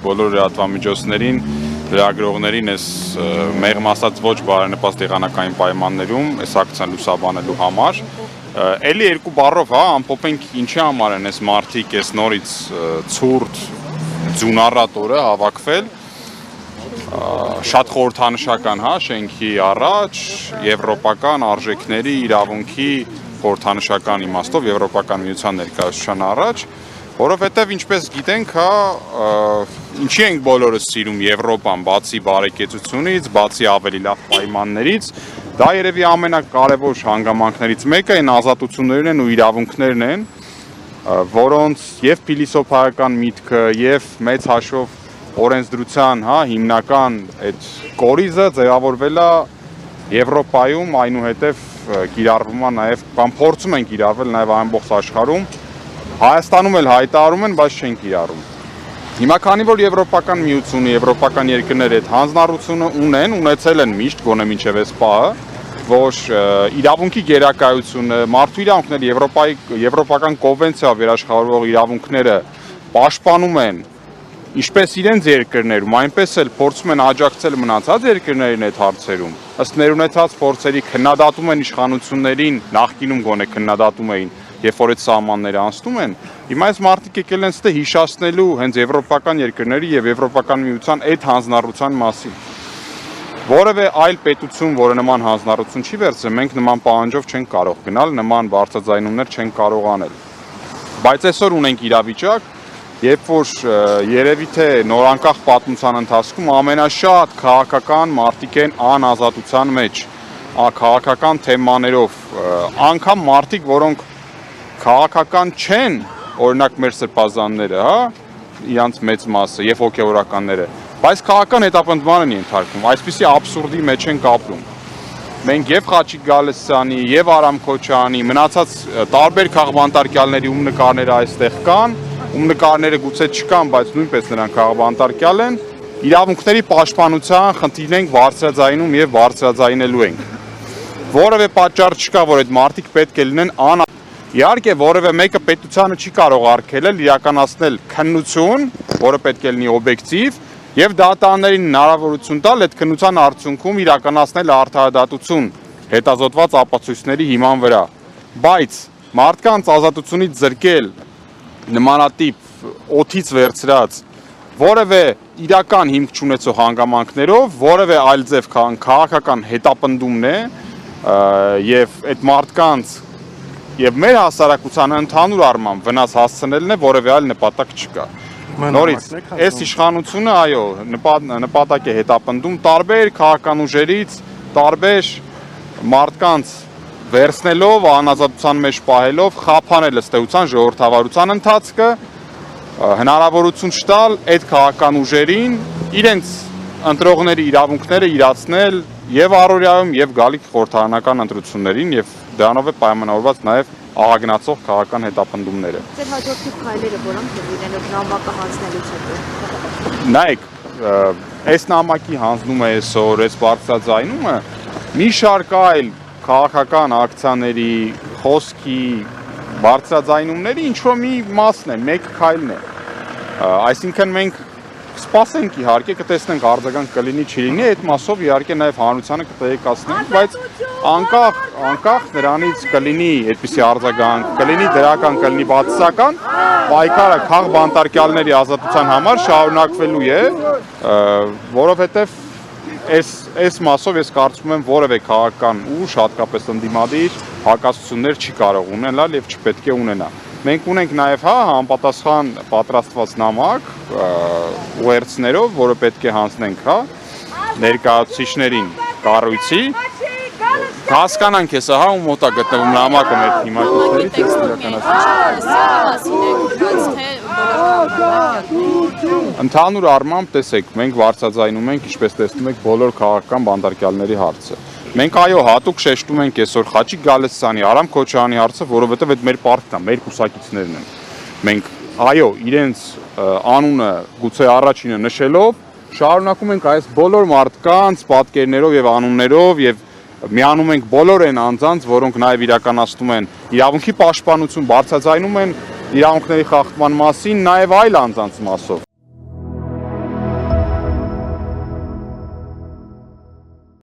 բոլոր լրատվամիջոցներին, լրագրողներին այս մեղմ ասած ոչ բարենպաստ եղանակային պայմաններում այս ակցիան լուսաբանելու համար։ Էլի երկու բառով, ամփոփենք ինչի համար են այս մարդիկ այս նորից ցուրտ ձյունառատ օրը հավաքվել։ Շատ խորհրդանշական, շենքի առաջ, եվրոպական արժեքների իրավունքի խորհրդանշական իմաստով Եվրոպական միության ներկայացության առաջ, որովհետև ինչպես գիտենք, ինչի ենք բոլորս սիրում Եվրոպան, բացի բարեկեցությունից, բացի ավելի լավ պայմաններից, դա երևի ամենակարևոր հանգամանքներից մեկը այն ազատություններն են ու իրավունքներն են, որոնց եւ փիլիսոփայական միտքը եւ մեծ հաշվով օրենսդրության, հիմնական այդ կորիզը ձևավորվել է Եվրոպայում, այնուհետև կիրառվում է նաև, կամ փորձում են կիրառվել նաև ամբողջ աշխարհում, Հայաստանում էլ հայտարարում են, բայց չեն կիրառում։ Հիմա քանի որ Եվրոպական միությունը, եվրոպական երկրները այդ հանձնառությունը ունեցել են միշտ, գոնե մինչև այս պահը, որ իրավունքի գերակայությունը, մարդու իրավունքները, Եվրոպական կոնվենցիայով երաշխավորող իրավունքները պաշտպանում են ինչպես իրենց երկրներում, այնպես էլ փորձում են աջակցել մնացած երկրներին այդ հարցերում։ Ըստ ներունեցած փորձերի քննադատում են իշխանություններին, նախկինում գոնե քննադատում էին, երբ որ այդ սահմանները անցնում են։ Հիմա այս մարդիկ եկել են ստե հիշացնելու հենց եվրոպական երկրների եւ Եվրոպական միության այդ հանձնառության մասին։ Որևէ այլ պետություն, որը նման հանձնառություն չի վերցրել, մենք նման պահանջով չենք կարող գնալ, նման բարձրաձայնումներ չենք կարող անել։ Բայց այսօր ունենք իրավիճակ, երբ որ երևի թե նորանկախ պատմության ընթացքում ամենաշատ քաղաքական մարդիկ են անազատության մեջ, քաղաքական թեմաներով, անգամ մարդիկ, որոնք քաղաքական չեն, օրինակ մեր սրբազանները, իրանց մեծ մասը եւ հոգեվորականները, բայց քաղաքական հետապնդման են ենթարկվում, այսպիսի աբսուրդի մեջ են ապրում։ Մենք եւ Խաչիկ Գալստյանի, եւ Արամ Քոչարյանի, մնացած տարբեր քաղբանտարկյալների ում նկարները այստեղ կան, ում նկարները գուցե չկան, բայց նույնպես նրանք քաղբանտարկյալ են, իրավունքների պաշտպանության խնդիրն ենք բարձրաձայնում եւ բարձրաձայնելու ենք։ Որևէ պատճառ չկա, որ այդ մարդիկ պետք է լինեն Իհարկե, որևէ մեկը պետությանը չի կարող արգելել իրականացնել քննություն, որը պետք է լինի օբյեկտիվ, եւ դատարաններին հնարավորություն տալ այդ քննության արդյունքում իրականացնել արդարադատություն հետազոտված ապացույցների հիման վրա։ Բայց մարդկանց ազատությունից զրկել նմանատիպ օդից վերցրած որևէ իրական հիմք չունեցող հանգամանքներով, որևէ այլ ձև քաղաքական հետապնդումն է եւ այդ մարդկանց եւ մեր հասարակության ընդհանուր առմամբ վնաս հասցնելն է, որևէ այլ նպատակ չկա։ Նորից, այս իշխանությունը, այո, նպատակ է հետապնդում տարբեր քաղաքական ուժերից, տարբեր մարդկանց վերցնելով, անազատության մեջ պահելով, խափանել ըստ էության ժողովրդավարության ընթացքը, հնարավորություն չտալ այդ քաղաքական ուժերին իրենց ընտրողների իրավունքները իրացնել եւ առօրյայում եւ գալիք խորհրդարանական ընտրություններին եւ դրանով է պայմանավորված նաեւ աղագնացող քաղաքական հետապնդումները։ Ձեր հաջորդիվ քայլերը որոնք են լինելու նամակը հանձնելուց հետո։ Նայեք, այս նամակի հանձնումը այսօր, այս բարձրաձայնումը մի շարք այլ քաղաքական ակցիաների, խոսքի, բարձրաձայնումների ինչ որ մի մասն է, մեկ քայլն է։ Այսինքն մենք սպասենք իհարկե, կտեսնենք արձագանք կլինի, չի լինի, այդ մասով իհարկե նաև հանրությանը կտեղեկացնենք, բայց անկախ նրանից կլինի այդպիսի արձագանք, կլինի դրական, կլինի բացասական, պայքարը քաղբանտարկյալների ազատության համար շարունակվելու է, որովհետև այս մասով ես կարծում եմ որևէ քաղաքական ուժ, հատկապես ընդդիմադիր հակասություններ չի կարող ունենալ եւ չպետք է ունենա։ Մենք ունենք նաև համապատասխան պատրաստված նամակ ուղերձներով, որը պետք է հանձնենք ներկայացուցիչներին կառույցի։ Հասկանանք ես, ում մոտ է գտնվում նամակը մեր թիմակիցներից։ Ընդհանուր առմամբ տեսեք, մենք բարձրաձայնում ենք, ինչպես տեսնում եք, բոլոր քաղաքական բանտարկյալների հարցը։ Մենք այո հատուկ շեշտում ենք այսօր Խաչիկ Գալստյանի, Արամ Քոչարյանի հարցը, որովհետև այդ մեր պարտքն է, մեր կուսակիցներն են։ Մենք այո, իրենց անունը գուցե առաջինը նշելով շարունակում ենք այս բոլոր մարդկանց պատկերներով եւ անուններով եւ միանում ենք բոլոր այն անձանց, որոնք նաեւ իրականացնում են իրավունքի պաշտպանություն, բարձրաձայնում են իրավունքների խախտման մասին, նաեւ այլ անձանց մասով։